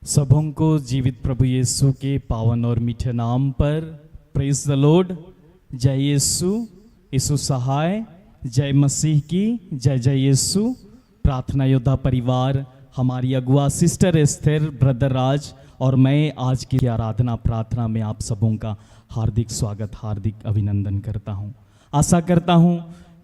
सबों को जीवित प्रभु यीशु के पावन और मीठे नाम पर प्रेज द लॉर्ड। जय यीशु, यीशु सहाय, जय मसीह की, जय जय यीशु। प्रार्थना योद्धा परिवार, हमारी अगुआ सिस्टर एस्थर, ब्रदर राज और मैं आज की आराधना प्रार्थना में आप सबों का हार्दिक स्वागत, हार्दिक अभिनंदन करता हूं। आशा करता हूं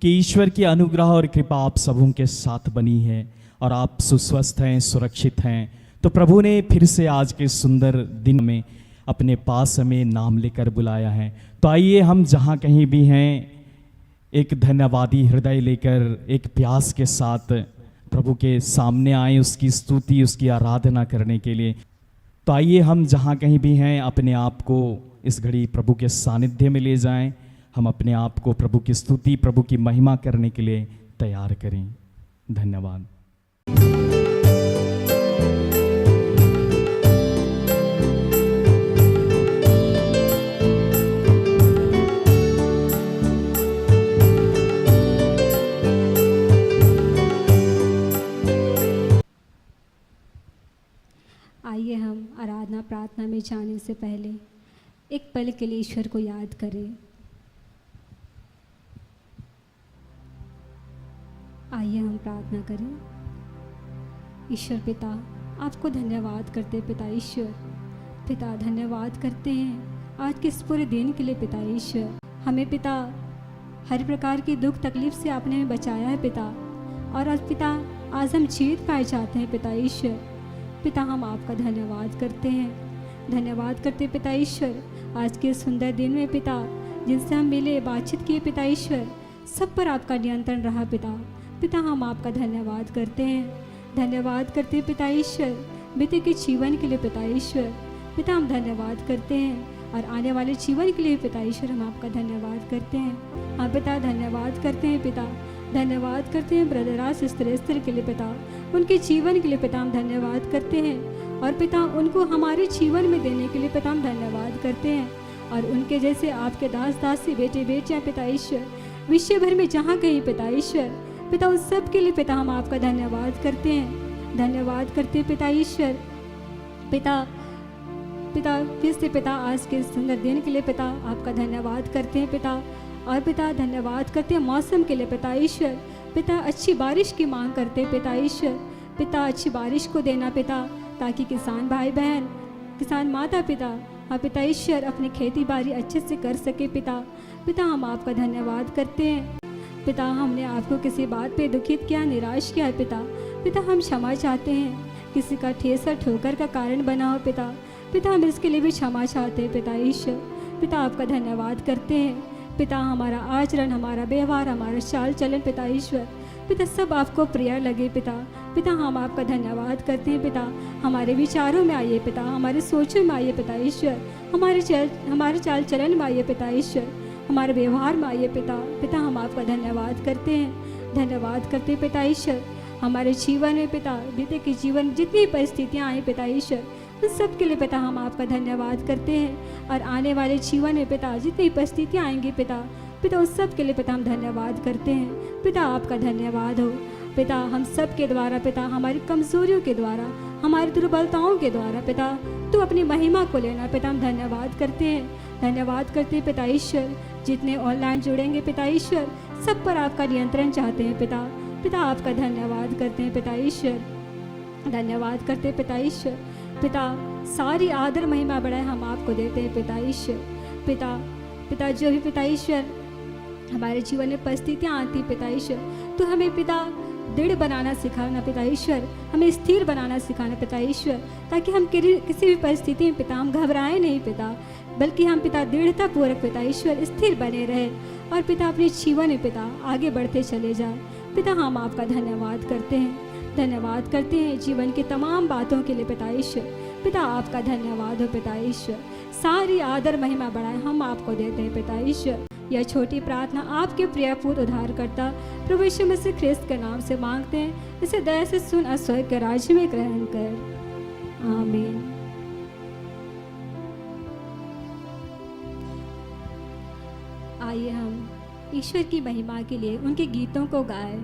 कि ईश्वर की अनुग्रह और कृपा आप सबों के साथ बनी है और आप सुस्वस्थ हैं, सुरक्षित हैं। तो प्रभु ने फिर से आज के सुंदर दिन में अपने पास हमें नाम लेकर बुलाया है। तो आइए हम जहाँ कहीं भी हैं एक धन्यवादी हृदय लेकर, एक प्यास के साथ प्रभु के सामने आए, उसकी स्तुति, उसकी आराधना करने के लिए। तो आइए हम जहाँ कहीं भी हैं अपने आप को इस घड़ी प्रभु के सानिध्य में ले जाएं। हम अपने आप को प्रभु की स्तुति, प्रभु की महिमा करने के लिए तैयार करें। धन्यवाद। आइए हम आराधना प्रार्थना में जाने से पहले एक पल के लिए ईश्वर को याद करें। आइए हम प्रार्थना करें। ईश्वर पिता, आपको धन्यवाद करते पिता ईश्वर। पिता धन्यवाद करते हैं आज के इस पूरे दिन के लिए पिता ईश्वर। हमें पिता हर प्रकार की दुख तकलीफ से आपने हमें बचाया है पिता। और आज पिता आज हम जीत पाए जाते हैं पिता ईश्वर। पिता हम आपका धन्यवाद करते हैं, धन्यवाद करते पिता ईश्वर। आज के सुंदर दिन में पिता जिनसे हम मिले, बातचीत किए पिता ईश्वर, सब पर आपका नियंत्रण रहा पिता। पिता हम आपका धन्यवाद करते हैं, धन्यवाद करते हैं पिता ईश्वर बीते के जीवन के लिए पिता ईश्वर। पिता हम धन्यवाद करते हैं और आने वाले जीवन के लिए पिता ईश्वर हम आपका धन्यवाद करते हैं। हाँ पिता धन्यवाद करते हैं पिता, धन्यवाद करते हैं ब्रदर राज सिस्टर एस्थर के लिए पिता, उनके जीवन के लिए पिता हम धन्यवाद करते हैं। और पिता उनको हमारे जीवन में देने के लिए पिता हम धन्यवाद करते हैं। और उनके जैसे आपके दास दासी बेटे बेटियाँ पिता ईश्वर विश्व भर में जहाँ कहीं पिता ईश्वर, पिता उस सब के लिए पिता हम आपका धन्यवाद करते हैं, धन्यवाद करते हैं पिता ईश्वर। पिता पिता फिर से पिता आज के सुंदर दिन के लिए पिता आपका धन्यवाद करते हैं पिता। और पिता धन्यवाद करते हैं मौसम के लिए पिता ईश्वर। पिता अच्छी बारिश की मांग करते हैं पिता ईश्वर। पिता अच्छी बारिश को देना पिता, ताकि किसान भाई बहन, किसान माता पिता, हाँ पिता ईश्वर अपनी खेती बाड़ी अच्छे से कर सके पिता। पिता हम आपका धन्यवाद करते हैं पिता। हमने आपको किसी बात पे दुखित किया, निराश किया है पिता। पिता हम क्षमा चाहते हैं, किसी का ठेस और ठोकर का कारण बना हो पिता। पिता हम इसके लिए भी क्षमा चाहते हैं पिता ईश्वर। पिता आपका धन्यवाद करते हैं पिता। हमारा आचरण, हमारा व्यवहार, हमारा चाल चलन पिता ईश्वर, पिता सब आपको प्रिय लगे पिता। पिता हम आपका धन्यवाद करते हैं पिता। हमारे विचारों में आइए पिता, हमारे सोचों में आइए पिता ईश्वर, हमारे चाल चलन में आइए पिता ईश्वर, हमारे व्यवहार में आइए पिता। पिता हम आपका धन्यवाद करते हैं, धन्यवाद करते हैं पिता ईश्वर। हमारे जीवन में पिता बीते के जीवन में जितनी परिस्थितियाँ आई पिता ईश्वर, उन सब के लिए पिता हम आपका धन्यवाद करते हैं। और आने वाले जीवन में पिता जितनी परिस्थितियाँ आएंगी पिता, पिता उस सब के लिए पिता हम धन्यवाद करते हैं। पिता आपका धन्यवाद हो पिता। हम सब के द्वारा पिता, हमारी कमजोरियों के द्वारा, हमारी दुर्बलताओं के द्वारा पिता तो अपनी महिमा को लेना पिता हम धन्यवाद करते हैं, धन्यवाद करते हैं पिता ईश्वर। जितने ऑनलाइन जुड़ेंगे पिता ईश्वर, सब पर आपका नियंत्रण चाहते हैं पिता। पिता आपका धन्यवाद करते हैं पिता ईश्वर, धन्यवाद करते हैं पिता ईश्वर। पिता सारी आदर महिमा बढ़ाए हम आपको देते हैं पिता ईश्वर। पिता पिता जो भी पिता ईश्वर हमारे जीवन में परिस्थितियाँ आती पिता ईश्वर, तो हमें पिता दृढ़ बनाना सिखाना पिता ईश्वर, हमें स्थिर बनाना सिखाना पिता ईश्वर, ताकि हम किसी भी परिस्थिति में पिता हम घबराए नहीं पिता, बल्कि हम पिता दृढ़ता पूर्वक पिता ईश्वर स्थिर बने रहे और पिता अपने जीवन में पिता आगे बढ़ते चले जाए। पिता हम आपका धन्यवाद करते हैं, धन्यवाद करते हैं जीवन की तमाम बातों के लिए पिता ईश्वर। पिता आपका धन्यवाद हो पिता ईश्वर। सारी आदर महिमा बढ़ाए हम आपको देते हैं पिता ईश्वर। यह छोटी प्रार्थना आपके प्रिय पुत्र उद्धारकर्ता प्रभु यीशु मसीह ख्रिस्त के नाम से मांगते हैं। इसे दया से सुन और स्वर्ग के राज्य में ग्रहण कर, आमीन। आइए हम ईश्वर की महिमा के लिए उनके गीतों को गाएं।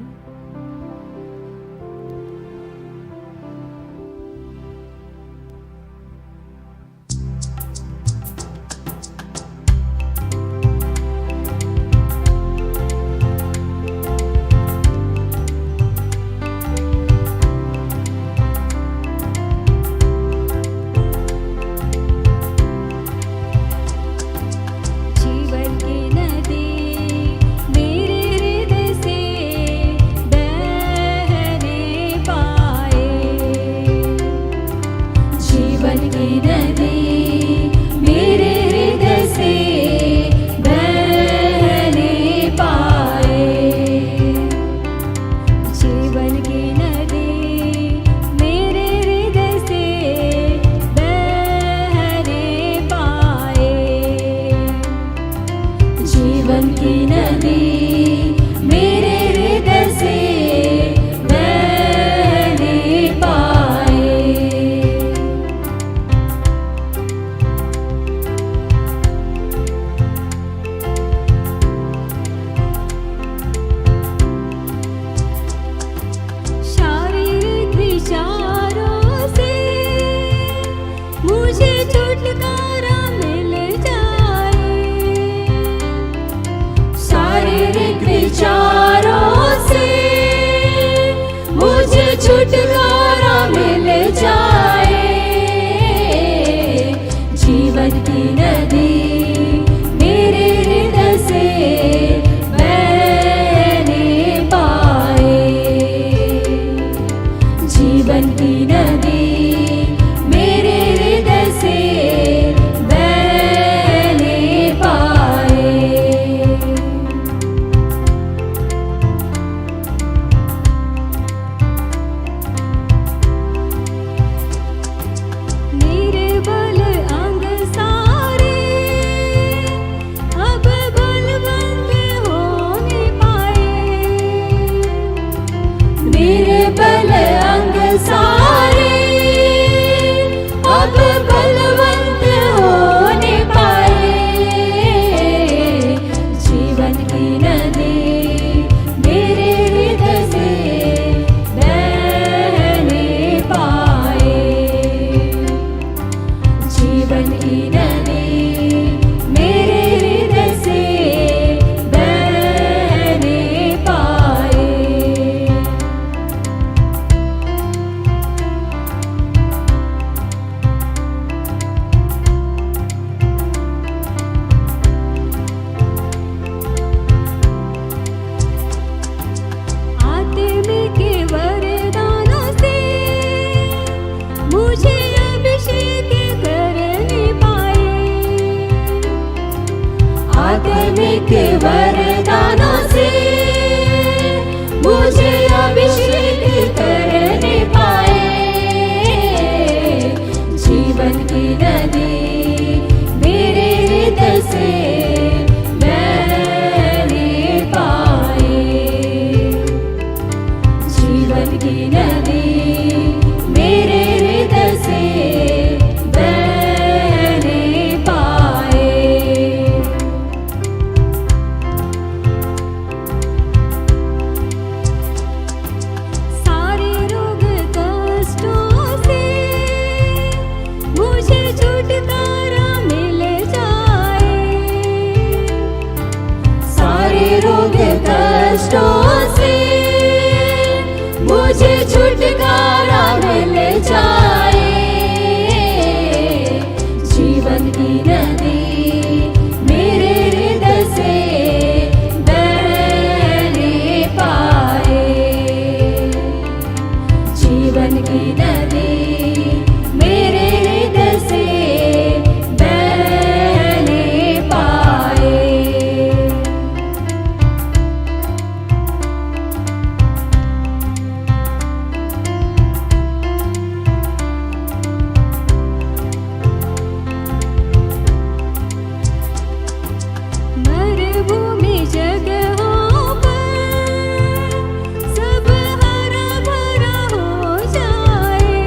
छुटकारा मिल जाए। जीवन की नदी मेरे हृदय से बहने पाए। जीवन की नदी मेरे हृदय से बहने पाए। मेरे बल अंग सारे अब बलवंत होने पाए। मेरे बल अंग सारे अब बलवंत होने पाए। जीवन की नदी मेरे हृदय से बहने पाए। जीवन की नदी मेरे हृदय से बहने पाए। आत्मिक वरदानों से मुझे अभिषेक करने पाए। आत्मिक वरदानों से मुझे अभिषेक करने पाए। जीवन की नदी मेरे हृदय से बहने पाए। जीवन की नदी मेरे हृदय से बहने पाए। सारे रोग कष्टों से मुझे छुटकारा मिल जाए। सारे रोग कष्टों से मुझे छुटकारा मिल जाए। जीवन की नदी मेरे हृदय से बहने पाए। जीवन की नदी मेरे हृदय से बहने पाए। मरुभूमि जगहों पर सब हरा भरा हो जाए।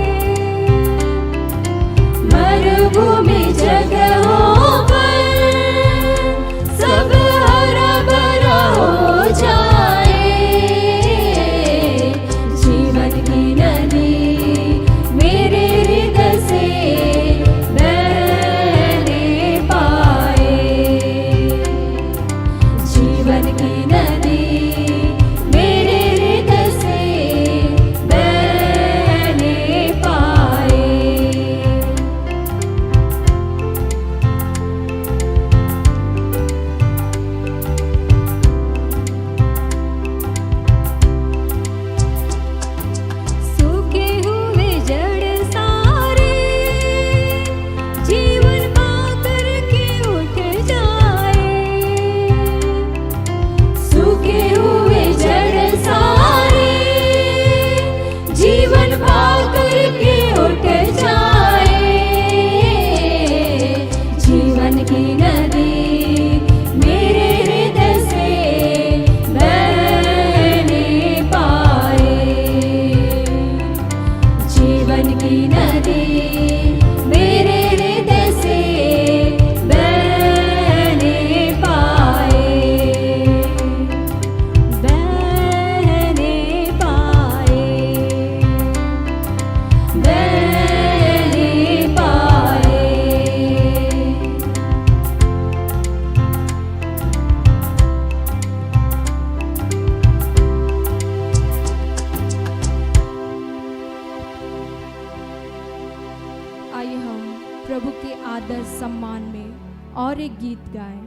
प्रभु के आदर सम्मान में और एक गीत गाएं।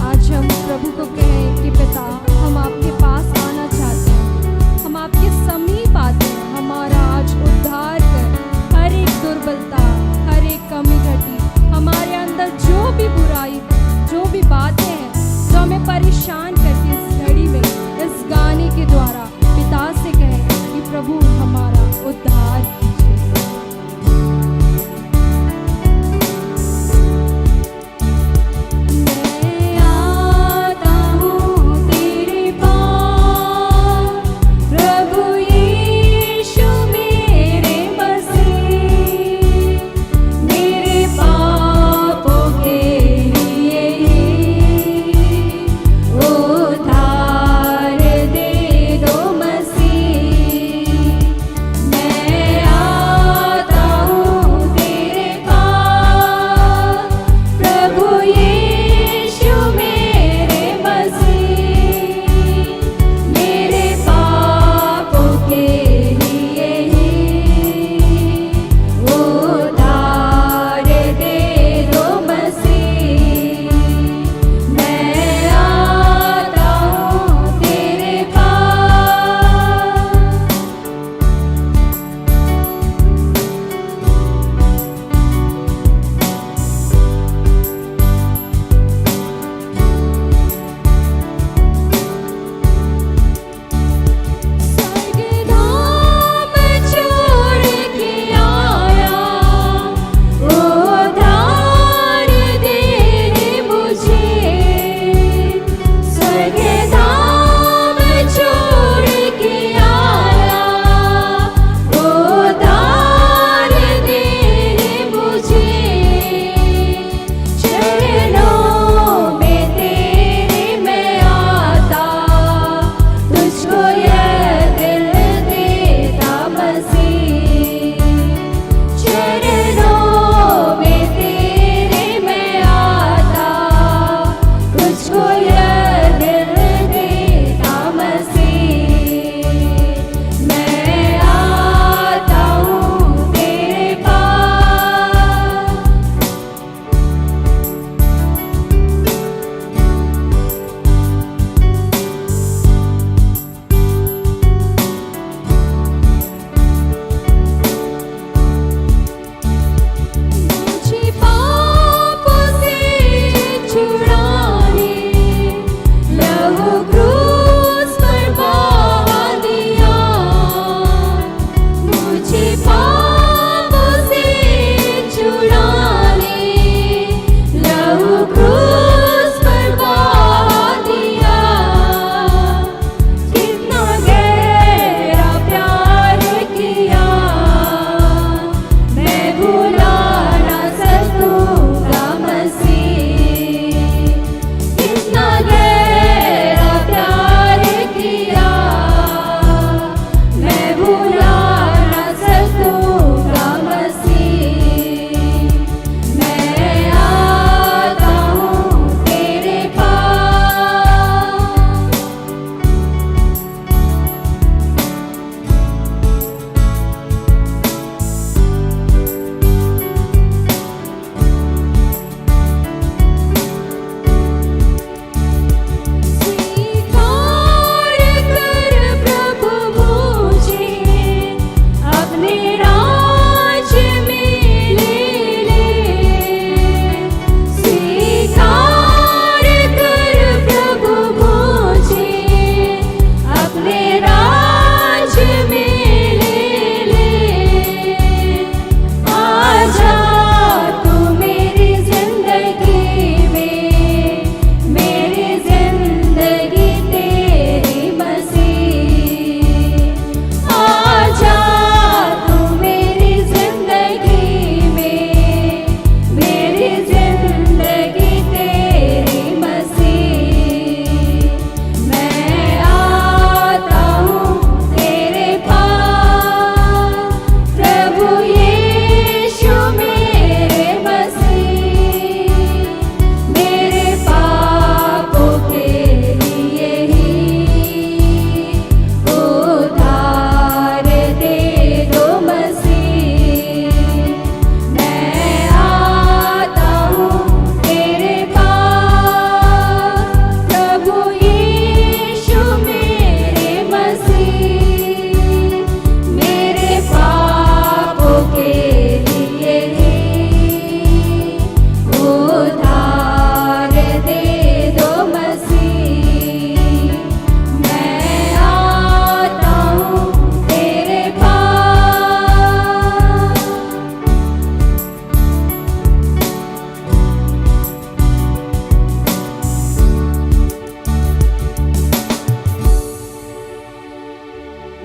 आज हम प्रभु को कहें कि पिता, हम आपके पास आना चाहते हैं, हम आपके समीप आते हैं। हमारा आज उद्धार कर, हर एक दुर्बलता, हर एक कमी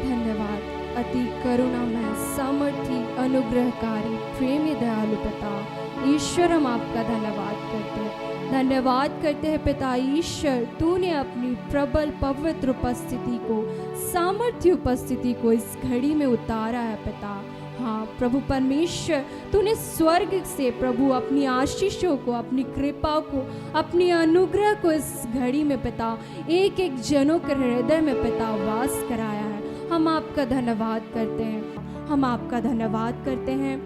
धन्यवाद अति करुणामय, सामर्थी, अनुग्रहकारी, प्रेमी, दयालु पिता ईश्वर, हम आपका धन्यवाद करते हैं। धन्यवाद करते हैं पिता ईश्वर, तूने अपनी प्रबल पवित्र उपस्थिति को, सामर्थ्य उपस्थिति को इस घड़ी में उतारा है पिता। हाँ प्रभु परमेश्वर, तूने स्वर्ग से प्रभु अपनी आशीषों को, अपनी कृपा को, अपनी अनुग्रह को इस घड़ी में पिता एक एक जनों के हृदय में पिता वास कराया है। हम आपका धन्यवाद करते हैं, हम आपका धन्यवाद करते हैं।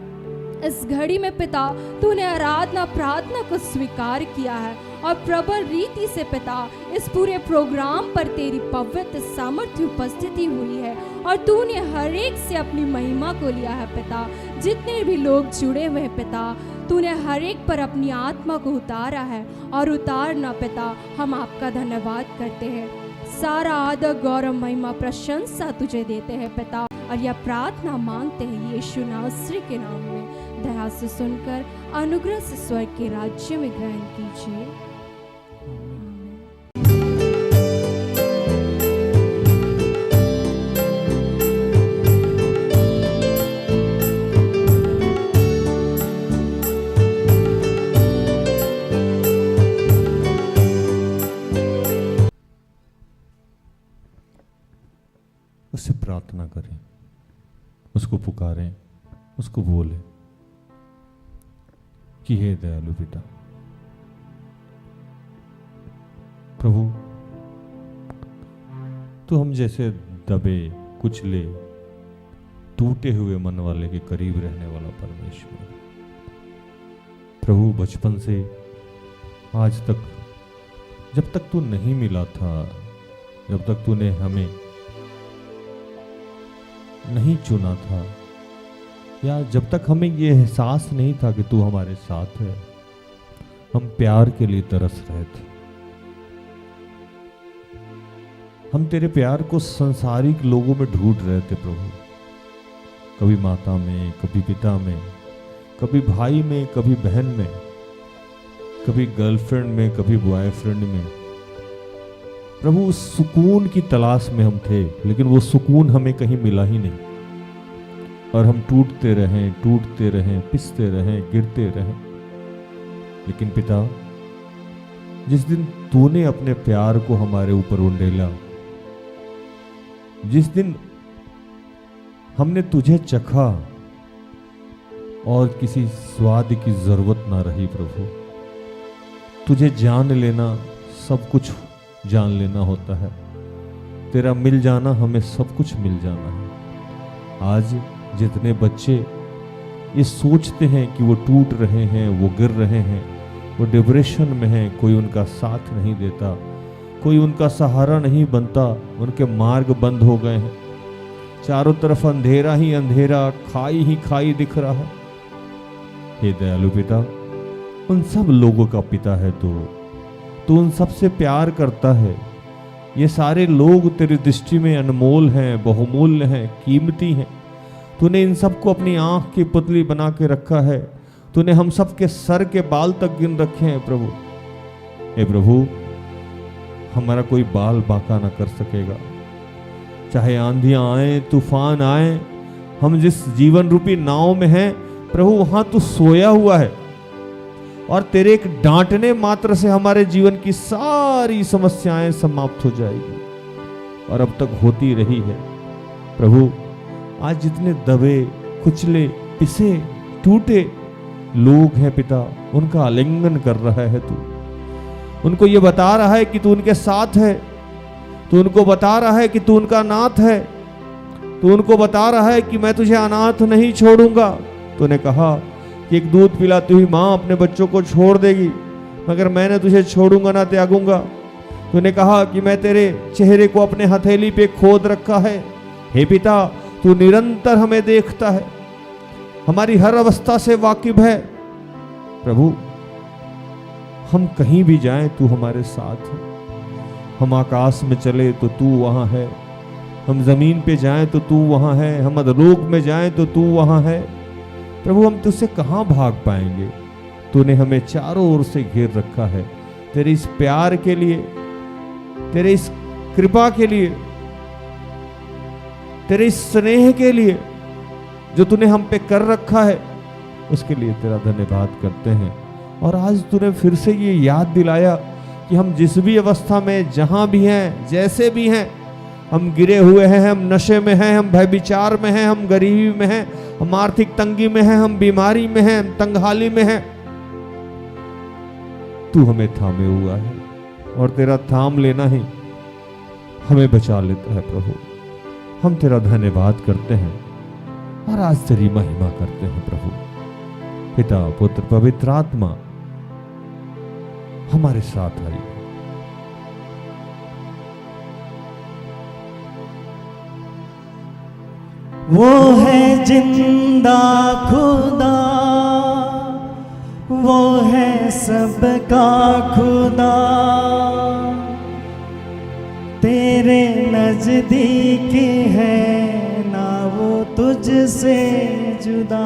इस घड़ी में पिता तूने आराधना प्रार्थना को स्वीकार किया है और प्रबल रीति से पिता इस पूरे प्रोग्राम पर तेरी पवित्र सामर्थ्य उपस्थिति हुई है और तूने हर एक से अपनी महिमा को लिया है पिता। जितने भी लोग जुड़े हुए हैं पिता, तूने हर एक पर अपनी आत्मा को उतारा है और उतारना पिता, हम आपका धन्यवाद करते हैं। सारा आदर गौरव महिमा प्रशंसा तुझे देते हैं पिता, और यह प्रार्थना मांगते हैं यीशु नासरी के नाम में। दया से सुनकर अनुग्रह से स्वर्ग के राज्य में ग्रहण कीजिए। उससे प्रार्थना करें, उसको पुकारें, उसको बोलें कि हे दयालु पिता, प्रभु तू हम जैसे दबे कुचले टूटे हुए मन वाले के करीब रहने वाला परमेश्वर। प्रभु बचपन से आज तक, जब तक तू नहीं मिला था, जब तक तूने हमें नहीं चुना था, या जब तक हमें ये एहसास नहीं था कि तू हमारे साथ है, हम प्यार के लिए तरस रहे थे। हम तेरे प्यार को संसारिक लोगों में ढूंढ रहे थे प्रभु, कभी माता में, कभी पिता में, कभी भाई में, कभी बहन में, कभी गर्लफ्रेंड में, कभी बॉयफ्रेंड में। प्रभु उस सुकून की तलाश में हम थे, लेकिन वो सुकून हमें कहीं मिला ही नहीं, और हम टूटते रहें, पिसते रहें, गिरते रहें। लेकिन पिता, जिस दिन तूने अपने प्यार को हमारे ऊपर उंडेला, जिस दिन हमने तुझे चखा और किसी स्वाद की जरूरत ना रही प्रभु, तुझे जान लेना, सब कुछ जान लेना होता है। तेरा मिल जाना, हमें सब कुछ मिल जाना है। आज जितने बच्चे ये सोचते हैं कि वो टूट रहे हैं, वो गिर रहे हैं, वो डिप्रेशन में हैं, कोई उनका साथ नहीं देता, कोई उनका सहारा नहीं बनता, उनके मार्ग बंद हो गए हैं, चारों तरफ अंधेरा ही अंधेरा, खाई ही खाई दिख रहा है। हे दयालु पिता, उन सब लोगों का पिता है तू उन सब से प्यार करता है। ये सारे लोग तेरी दृष्टि में अनमोल हैं, बहुमूल्य हैं, कीमती हैं। तूने इन सबको अपनी आंख की पुतली बना के रखा है। तूने हम सब के सर के बाल तक गिन रखे हैं प्रभु। हे प्रभु, हमारा कोई बाल बांका ना कर सकेगा, चाहे आंधियां आए, तूफान आए। हम जिस जीवन रूपी नाव में हैं प्रभु, वहां तू सोया हुआ है, और तेरे एक डांटने मात्र से हमारे जीवन की सारी समस्याएं समाप्त हो जाएगी, और अब तक होती रही है प्रभु। आज जितने दबे, कुचले, पिसे, टूटे लोग हैं पिता, उनका आलिंगन कर रहा है तू। उनको ये बता रहा है कि तू उनके साथ है। तू उनको बता रहा है कि तू उनका नाथ है। तू उनको बता रहा है कि मैं तुझे अनाथ नहीं छोड़ूंगा। तूने कहा कि एक दूध पिलाती हुई माँ अपने बच्चों को छोड़ देगी, मगर मैंने तुझे छोड़ूंगा ना त्यागूंगा। तूने कहा कि मैं तेरे चेहरे को अपने हथेली पे खोद रखा है। हे पिता, तू निरंतर हमें देखता है, हमारी हर अवस्था से वाकिफ है प्रभु। हम कहीं भी जाएं तू हमारे साथ है। हम आकाश में चले तो तू वहां है, हम जमीन पे जाएं तो तू वहां है, हम अधोलोक में जाएं तो तू वहां है। प्रभु, हम तुझसे कहां भाग पाएंगे? तूने हमें चारों ओर से घेर रखा है। तेरे इस प्यार के लिए, तेरे इस कृपा के लिए तेरे इस स्नेह के लिए जो तूने हम पे कर रखा है, उसके लिए तेरा धन्यवाद करते हैं। और आज तूने फिर से ये याद दिलाया कि हम जिस भी अवस्था में, जहां भी हैं, जैसे भी हैं, हम गिरे हुए हैं, हम नशे में हैं, हम भयविचार में हैं, हम गरीबी में हैं, हम आर्थिक तंगी में हैं, हम बीमारी में हैं, हम तंगहाली में हैं, तू हमें थामे हुआ है और तेरा थाम लेना ही हमें बचा लेता है। प्रभु, हम तेरा धन्यवाद करते हैं और आज तेरी महिमा करते हैं। प्रभु, पिता, पुत्र, पवित्र आत्मा हमारे साथ आई। वो है जिंदा खुदा, वो है सबका खुदा, तेरे नजदीक है ना वो तुझसे जुदा।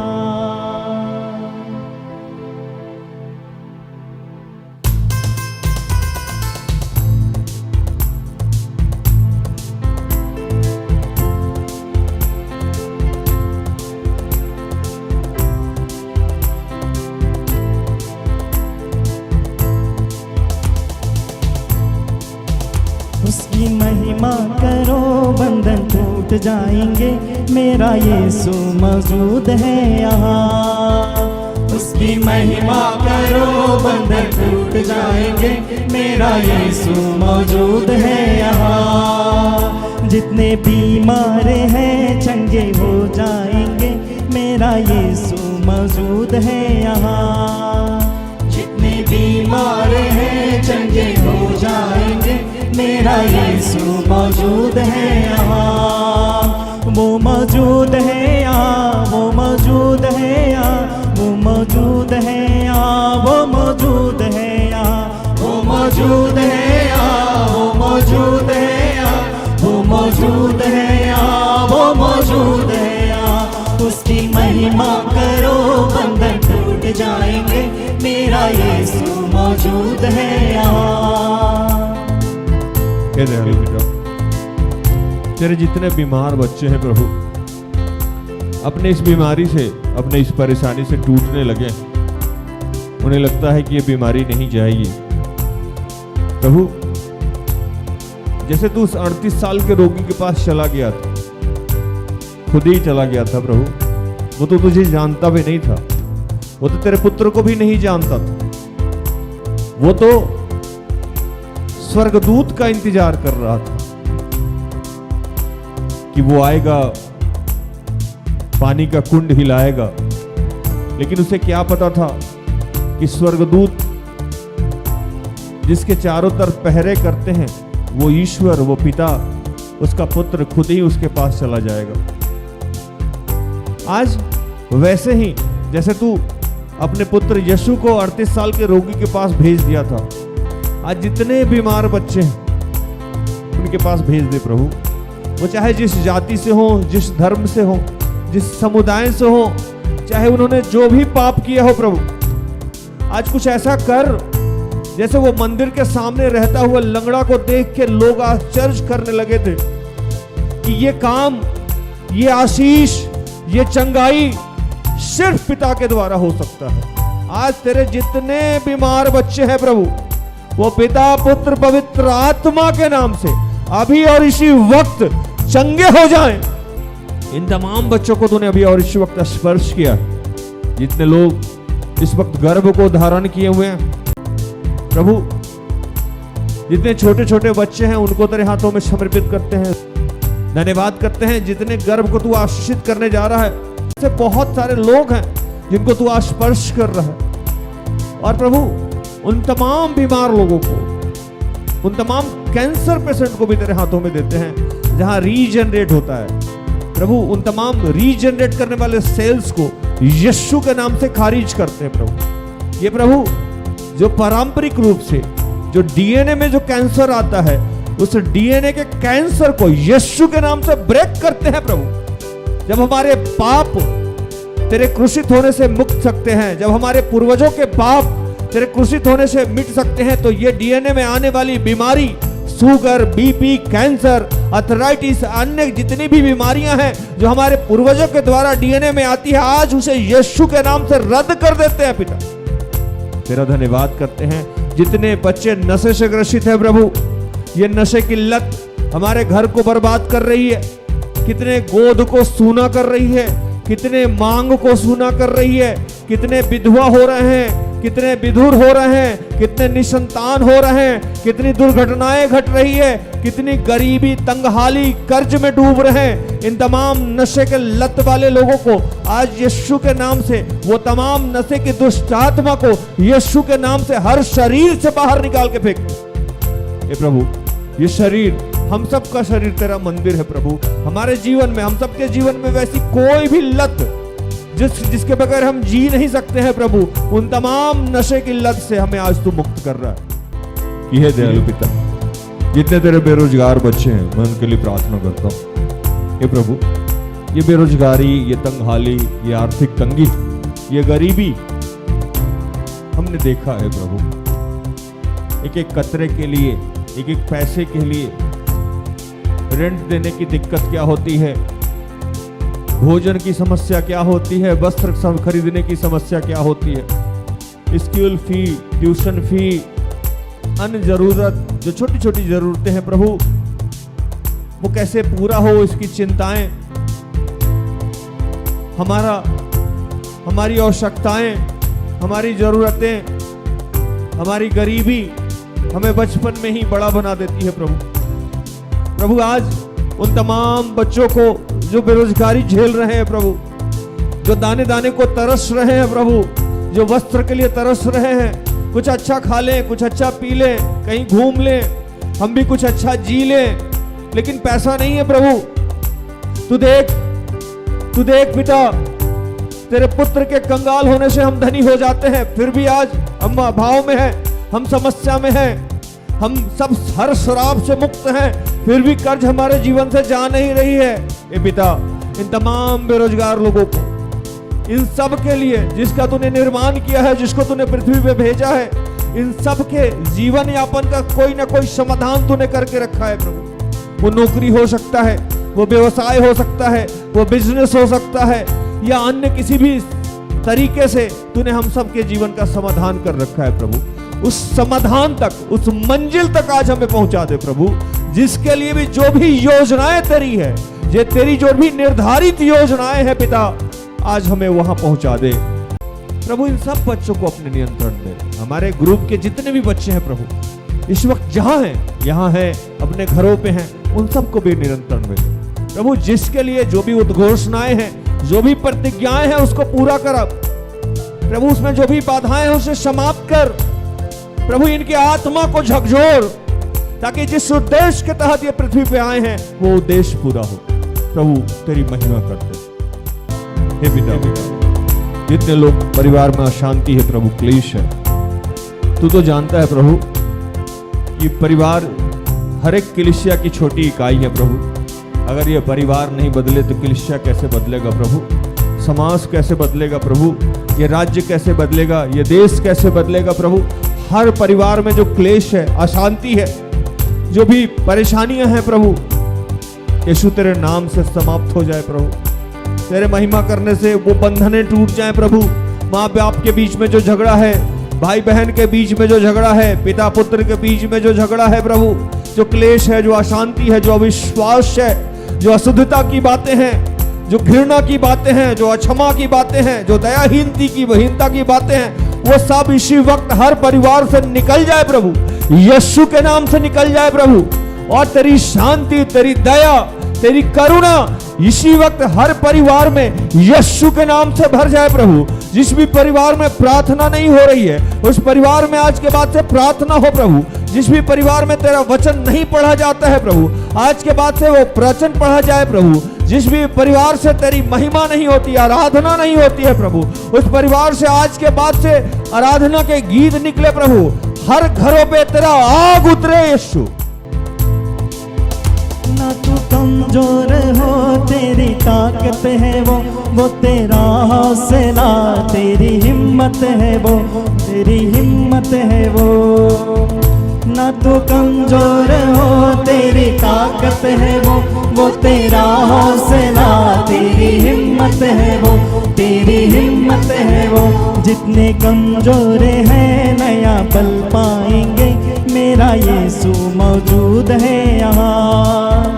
उसकी महिमा करो, बंधन टूट जाएंगे, मेरा यीशु मौजूद है यहाँ। उसकी महिमा करो, बंधन टूट जाएंगे, मेरा यीशु मौजूद है यहाँ। जितने बीमार हैं चंगे हो जाएंगे, मेरा यीशु मौजूद है यहाँ। जितने बीमार हैं चंगे हो जाएंगे, मेरा यीशु मौजूद है यहाँ। वो मौजूद है यहाँ, वो मौजूद है यहाँ, वो मौजूद है यहाँ, वो मौजूद है यहाँ, वो मौजूद है यहाँ, वो मौजूद है यहाँ, वो मौजूद है यहाँ, वो मौजूद है यहाँ। उसकी महिमा करो, बंधन टूट जाएंगे, मेरा यीशु मौजूद है यहाँ। तेरे जितने बीमार बच्चे हैं प्रभु, अपने इस बीमारी से, अपने इस परेशानी से टूटने लगे, उन्हें लगता है कि ये बीमारी नहीं जाएगी। प्रभु, जैसे तू उस 38 साल के रोगी के पास चला गया था, खुद ही चला गया था प्रभु, वो तो तुझे जानता भी नहीं था, वो तो तेरे पुत्र को भी नहीं जानता था, वो तो स्वर्गदूत का इंतजार कर रहा था कि वो आएगा, पानी का कुंड हिलाएगा। लेकिन उसे क्या पता था कि स्वर्गदूत जिसके चारों तरफ पहरे करते हैं, वो ईश्वर, वो पिता, उसका पुत्र खुद ही उसके पास चला जाएगा। आज वैसे ही जैसे तू अपने पुत्र यीशु को 38 साल के रोगी के पास भेज दिया था, आज जितने बीमार बच्चे हैं उनके पास भेज दे प्रभु। वो चाहे जिस जाति से हो, जिस धर्म से हो, जिस समुदाय से हो, चाहे उन्होंने जो भी पाप किया हो प्रभु, आज कुछ ऐसा कर जैसे वो मंदिर के सामने रहता हुआ लंगड़ा को देख के लोग आश्चर्य करने लगे थे कि ये काम, ये आशीष, ये चंगाई सिर्फ पिता के द्वारा हो सकता है। आज तेरे जितने बीमार बच्चे हैं प्रभु, वो पिता, पुत्र, पवित्र आत्मा के नाम से अभी और इसी वक्त चंगे हो जाएं। इन तमाम बच्चों को तूने अभी और इस वक्त स्पर्श किया। जितने लोग इस वक्त गर्भ को धारण किए हुए हैं प्रभु, जितने छोटे छोटे बच्चे हैं उनको तेरे हाथों में समर्पित करते हैं, धन्यवाद करते हैं। जितने गर्भ को तू आशीषित करने जा रहा है, ऐसे बहुत सारे लोग हैं जिनको तू स्पर्श कर रहा है। और प्रभु, उन तमाम बीमार लोगों को, उन तमाम कैंसर पेशेंट को भी तेरे हाथों में देते हैं जहां रीजनरेट होता है प्रभु। उन तमाम रीजनरेट करने वाले सेल्स को यीशु के नाम से खारिज करते हैं प्रभु। ये प्रभु, जो पारंपरिक रूप से जो डीएनए में जो कैंसर आता है, उस डीएनए के कैंसर को यीशु के नाम से ब्रेक करते हैं प्रभु। जब हमारे पाप तेरे क्रूसित होने से मुक्त सकते हैं, जब हमारे पूर्वजों के पाप तेरे क्रूसित होने से मिट सकते हैं, तो ये डीएनए में आने वाली बीमारी, शुगर, बीपी, कैंसर, अर्थराइटिस, अन्य जितनी भी बीमारियां हैं जो हमारे पूर्वजों के द्वारा डीएनए में आती है, आज उसे यीशु के नाम से रद्द कर देते हैं पिता। तेरा धन्यवाद करते हैं। जितने बच्चे नशे से ग्रसित है प्रभु, ये नशे की लत हमारे घर को बर्बाद कर रही है, कितने गोद को सूना कर रही है, कितने मांग को सूना कर रही है, कितने विधवा हो रहे हैं, कितने विधुर हो रहे हैं, कितने निसंतान हो रहे हैं, कितनी दुर्घटनाएं घट रही है, कितनी गरीबी, तंगहाली, कर्ज में डूब रहे हैं। इन तमाम नशे के लत वाले लोगों को आज यीशु के नाम से, वो तमाम नशे की दुष्ट आत्मा को यीशु के नाम से हर शरीर से बाहर निकाल के फेंक। हे प्रभु, ये शरीर हम सबका शरीर तेरा मंदिर है प्रभु। हमारे जीवन में, हम सबके जीवन में वैसी कोई भी लत जिसके बगैर हम जी नहीं सकते हैं प्रभु, उन तमाम नशे की लत से हमें आज तू मुक्त कर रहा है। ये दयालु पिता, जितने तेरे बेरोजगार बच्चे हैं मैं उनके लिए प्रार्थना करता हूँ। ये प्रभु, ये बेरोजगारी, ये तंगहाली, ये आर्थिक तंगी, ये गरीबी हमने देखा है प्रभु। एक एक कतरे के लिए, एक एक पैसे के लिए रेंट देने की दिक्कत क्या होती है, भोजन की समस्या क्या होती है, वस्त्र खरीदने की समस्या क्या होती है, स्कूल फी, ट्यूशन फी, अन्य जरूरत, जो छोटी छोटी जरूरतें हैं प्रभु, वो कैसे पूरा हो, इसकी चिंताएं, हमारी आवश्यकताएं, हमारी जरूरतें, हमारी गरीबी हमें बचपन में ही बड़ा बना देती है प्रभु। आज उन तमाम बच्चों को जो बेरोजगारी झेल रहे हैं प्रभु, जो दाने दाने को तरस रहे हैं प्रभु, जो वस्त्र के लिए तरस रहे हैं, कुछ अच्छा खा लें, कुछ अच्छा पी लें, कहीं घूम लें, हम भी कुछ अच्छा जी लें, लेकिन पैसा नहीं है प्रभु। तू देख पिता, तेरे पुत्र के कंगाल होने से हम धनी हो जाते हैं, फिर भी आज हम अभाव में हैं, हम समस्या में हैं, हम सब हर शराब से मुक्त हैं, फिर भी कर्ज हमारे जीवन से जा नहीं रही है। ए पिता, इन तमाम बेरोजगार लोगों को, इन सब के लिए जिसका तूने निर्माण किया है, जिसको तूने पृथ्वी पे भेजा है, इन सब के जीवन यापन का कोई ना कोई समाधान तूने करके रखा है प्रभु। वो नौकरी हो सकता है, वो व्यवसाय हो सकता है, वो बिजनेस हो सकता है, या अन्य किसी भी तरीके से तूने हम सब के जीवन का समाधान कर रखा है प्रभु। उस समाधान तक, उस मंजिल तक आज हमें पहुंचा दे प्रभु, जिसके लिए भी जो भी योजनाएं तेरी है, ये तेरी जो भी निर्धारित योजनाएं हैं पिता, आज हमें वहां पहुंचा दे प्रभु। इन सब बच्चों को अपने नियंत्रण में, हमारे ग्रुप के जितने भी बच्चे हैं प्रभु, इस वक्त जहां हैं, यहाँ हैं, अपने घरों पे हैं, उन सबको भी नियंत्रण में प्रभु। जिसके लिए जो भी उद्घोषणाएं हैं, जो भी प्रतिज्ञाएं हैं, उसको पूरा कर प्रभु। उसमें जो भी बाधाएं हैं उसे समाप्त कर प्रभु। इनकी आत्मा को झकझोर, ताकि जिस उद्देश्य के तहत ये पृथ्वी पे आए हैं वो उद्देश्य पूरा हो प्रभु। तेरी महिमा करते हे पिता। जितने लोग परिवार में अशांति है प्रभु, क्लेश है, तू तो जानता है प्रभु, ये परिवार हर एक कलीसिया की छोटी इकाई है प्रभु। अगर ये परिवार नहीं बदले तो कलीसिया कैसे बदलेगा प्रभु, समाज कैसे बदलेगा प्रभु, ये राज्य कैसे बदलेगा, ये देश कैसे बदलेगा प्रभु। हर परिवार में जो क्लेश है, अशांति है, जो भी परेशानियां हैं प्रभु, यीशु तेरे नाम से समाप्त हो जाए प्रभु। तेरे महिमा करने से वो बंधनें टूट जाएं प्रभु। माँ बाप के बीच में जो झगड़ा है, भाई बहन के बीच में जो झगड़ा है, पिता पुत्र के बीच में जो झगड़ा है प्रभु, जो क्लेश है, जो अशांति है, जो अविश्वास है, जो अशुद्धता की बातें हैं, जो घृणा की बातें हैं, जो अक्षमा की बातें हैं, जो दयाहीनता की बातें हैं, वो सब इसी वक्त हर परिवार से निकल जाए प्रभु। यीशु के नाम से निकल जाए प्रभु। और तेरी शांति, तेरी दया, तेरी करुणा इसी वक्त हर परिवार में यीशु के नाम से भर जाए प्रभु। जिस भी परिवार में प्रार्थना नहीं हो रही है, उस परिवार में आज के बाद से प्रार्थना हो प्रभु। जिस भी परिवार में तेरा वचन नहीं पढ़ा जाता है प्रभु, आज के बाद से वो वचन पढ़ा जाए प्रभु। जिस भी परिवार से तेरी महिमा नहीं होती, आराधना नहीं होती है प्रभु, उस परिवार से आज के बाद से आराधना के गीत निकले प्रभु। हर घरों पे तेरा आग उतरे यीशु। ना तू कमजोर हो, तेरी ताकत है वो तेरा हौसला, तेरी हिम्मत है वो, तेरी हिम्मत है वो। ना तू कमजोर हो, तेरी ताकत है वो तेरा हौसला, तेरी हिम्मत है वो, तेरी हिम्मत है वो। जितने कमजोर हैं नया पल पाएंगे, मेरा यीशु मौजूद है यहाँ।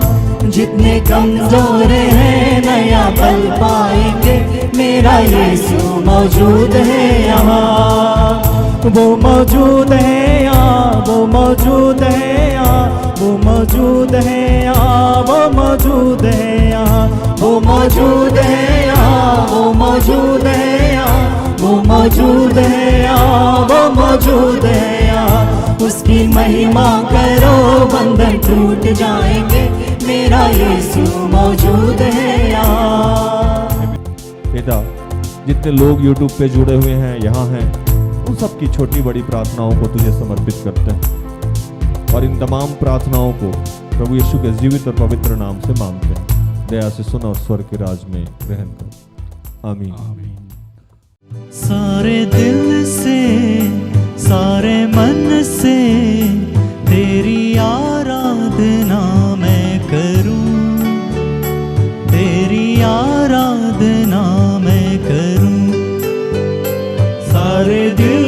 जितने कमजोर हैं नया पल पाएंगे, मेरा यीशु मौजूद है यहाँ। वो मौजूद है यहाँ, वो मौजूद है यहाँ, वो मौजूद है यहाँ, वो मौजूद है यहाँ, वो मौजूद है यहाँ, वो मौजूद है यहाँ, वो मौजूद है यहाँ, वो मौजूद है यहाँ। उसकी महिमा करो बंधन टूट जाएंगे, मेरा यीशु मौजूद है यहाँ। पिता, जितने लोग YouTube पे जुड़े हुए हैं, यहाँ हैं, उन सबकी छोटी बड़ी प्रार्थनाओं को तुझे समर्पित करते हैं और इन तमाम प्रार्थनाओं को प्रभु यीशु के जीवित और पवित्र नाम से मांगते हैं। दया से सुन और स्वर्ग के राज में ग्रहण कर। आमीन। सारे दिल से, सारे मन से तेरी आराधना मैं करूं, तेरी आराधना मैं करूं। सारे दिल